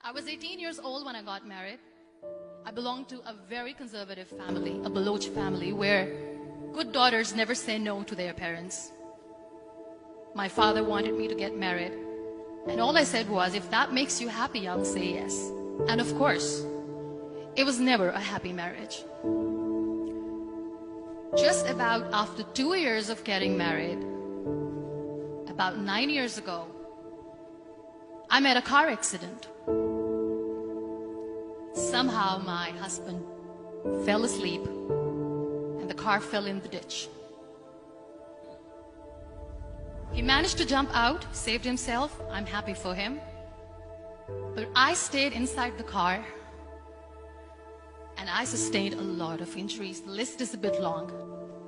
I was 18 years old when I got married. I belonged to a very conservative family, a Baloch family, where good daughters never say no to their parents. My father wanted me to get married, and all I said was, if that makes you happy, I'll say yes. And of course, it was never a happy marriage. Just about after 2 years of getting married, about 9 years ago, I met a car accident. Somehow my husband fell asleep and the car fell in the ditch. He managed to jump out, saved himself. I'm happy for him. But I stayed inside the car and I sustained a lot of injuries. The list is a bit long.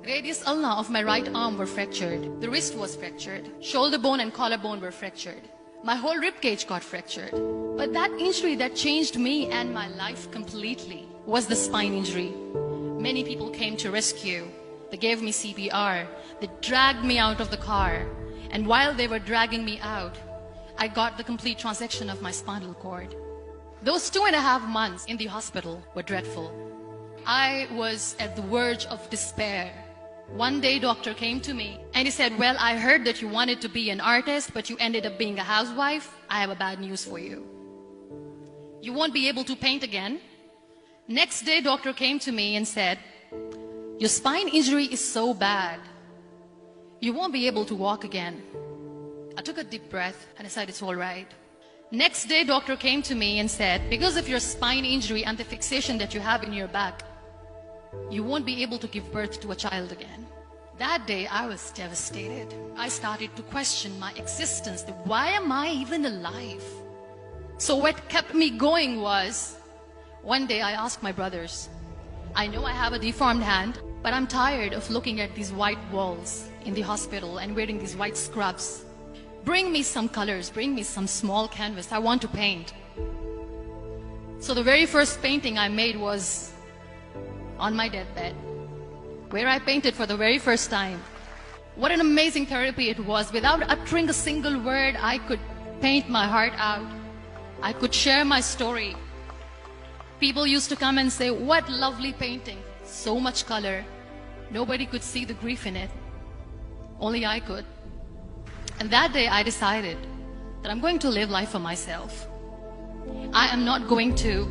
Radius ulna of my right arm were fractured. The wrist was fractured. Shoulder bone and collarbone were fractured. My whole rib cage got fractured. But that injury that changed me and my life completely was the spine injury. Many people came to rescue. They gave me CPR. They dragged me out of the car. And while they were dragging me out, I got the complete transection of my spinal cord. Those 2.5 months in the hospital were dreadful. I was at the verge of despair. One day, doctor came to me and he said, well, I heard that you wanted to be an artist, but you ended up being a housewife. I have a bad news for you. You won't be able to paint again. Next day, doctor came to me and said, your spine injury is so bad, you won't be able to walk again. I took a deep breath and I said, it's all right. Next day, doctor came to me and said, because of your spine injury and the fixation that you have in your back, you won't be able to give birth to a child again. That day, I was devastated. I started to question my existence. Why am I even alive? So what kept me going was, one day I asked my brothers, I know I have a deformed hand, but I'm tired of looking at these white walls in the hospital and wearing these white scrubs. Bring me some colors, bring me some small canvas. I want to paint. So the very first painting I made was on my deathbed, where I painted for the very first time. What an amazing therapy it was. Without uttering a single word, I could paint my heart out. I could share my story. People used to come and say, what lovely painting. So much color. Nobody could see the grief in it. Only I could. And that day I decided that I'm going to live life for myself. I am not going to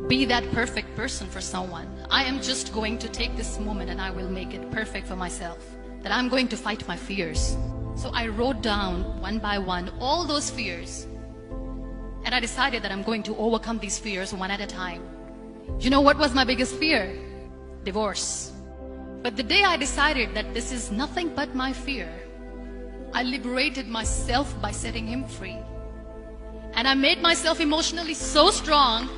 be that perfect person for someone. I am just going to take this moment and I will make it perfect for myself. That I'm going to fight my fears. So I wrote down one by one all those fears. And I decided that I'm going to overcome these fears one at a time. You know what was my biggest fear? Divorce. But the day I decided that this is nothing but my fear, I liberated myself by setting him free. And I made myself emotionally so strong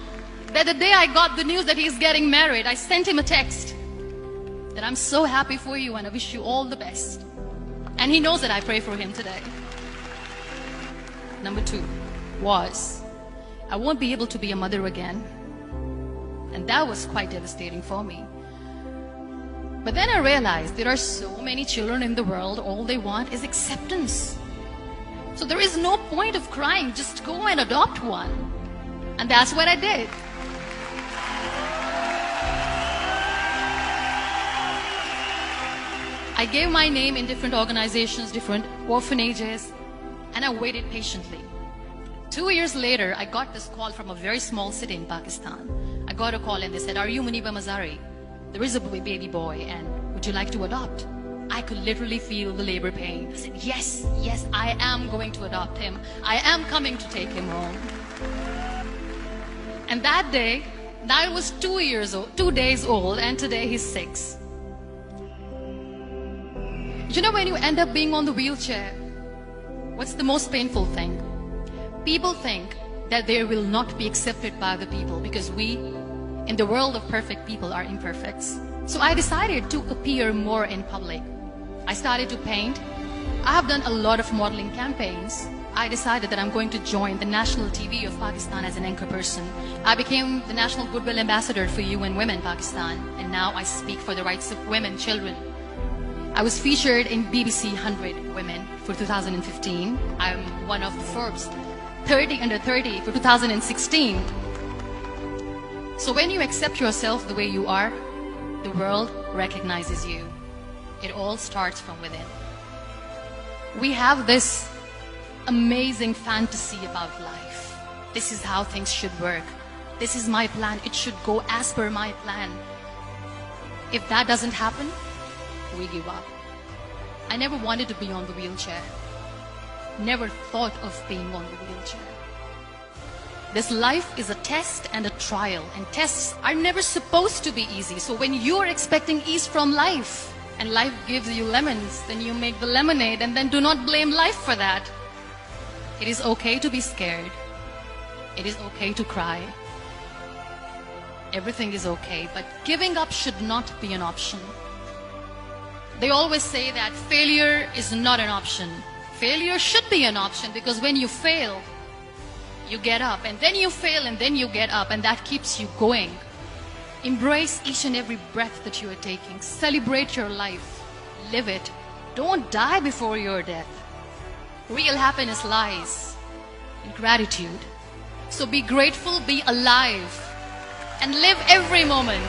that the day I got the news that he's getting married, I sent him a text that I'm so happy for you and I wish you all the best. And he knows that I pray for him today. Number 2 was, I won't be able to be a mother again. And that was quite devastating for me. But then I realized there are so many children in the world, all they want is acceptance. So there is no point of crying, just go and adopt one. And that's what I did. I gave my name in different organizations, different orphanages, and I waited patiently. 2 years later, I got this call from a very small city in Pakistan. I got a call and they said, are you Muniba Mazari? There is a baby boy and would you like to adopt? I could literally feel the labor pain. I said, yes, yes, I am going to adopt him. I am coming to take him home. And that day, I was 2 days old, and today he's 6. You know, when you end up being on the wheelchair, what's the most painful thing? People think that they will not be accepted by the people because we, in the world of perfect people, are imperfects. So I decided to appear more in public. I started to paint. I have done a lot of modeling campaigns. I decided that I'm going to join the national TV of Pakistan as an anchor person. I became the National Goodwill Ambassador for UN Women Pakistan, and now I speak for the rights of women, children. I was featured in BBC 100 Women for 2015. I'm one of the Forbes 30 under 30 for 2016. So when you accept yourself the way you are, the world recognizes you. It all starts from within. We have this amazing fantasy about life. This is how things should work. This is my plan. It should go as per my plan. If that doesn't happen, we give up. I never wanted to be on the wheelchair. Never thought of being on the wheelchair. This life is a test and a trial, and tests are never supposed to be easy. So when you're expecting ease from life, and life gives you lemons, then you make the lemonade, and then do not blame life for that. It is okay to be scared. It is okay to cry. Everything is okay, but giving up should not be an option. They always say that failure is not an option. Failure should be an option, because when you fail, you get up, and then you fail, and then you get up, and that keeps you going. Embrace each and every breath that you are taking. Celebrate your life. Live it. Don't die before your death. Real happiness lies in gratitude. So be grateful, be alive, and live every moment.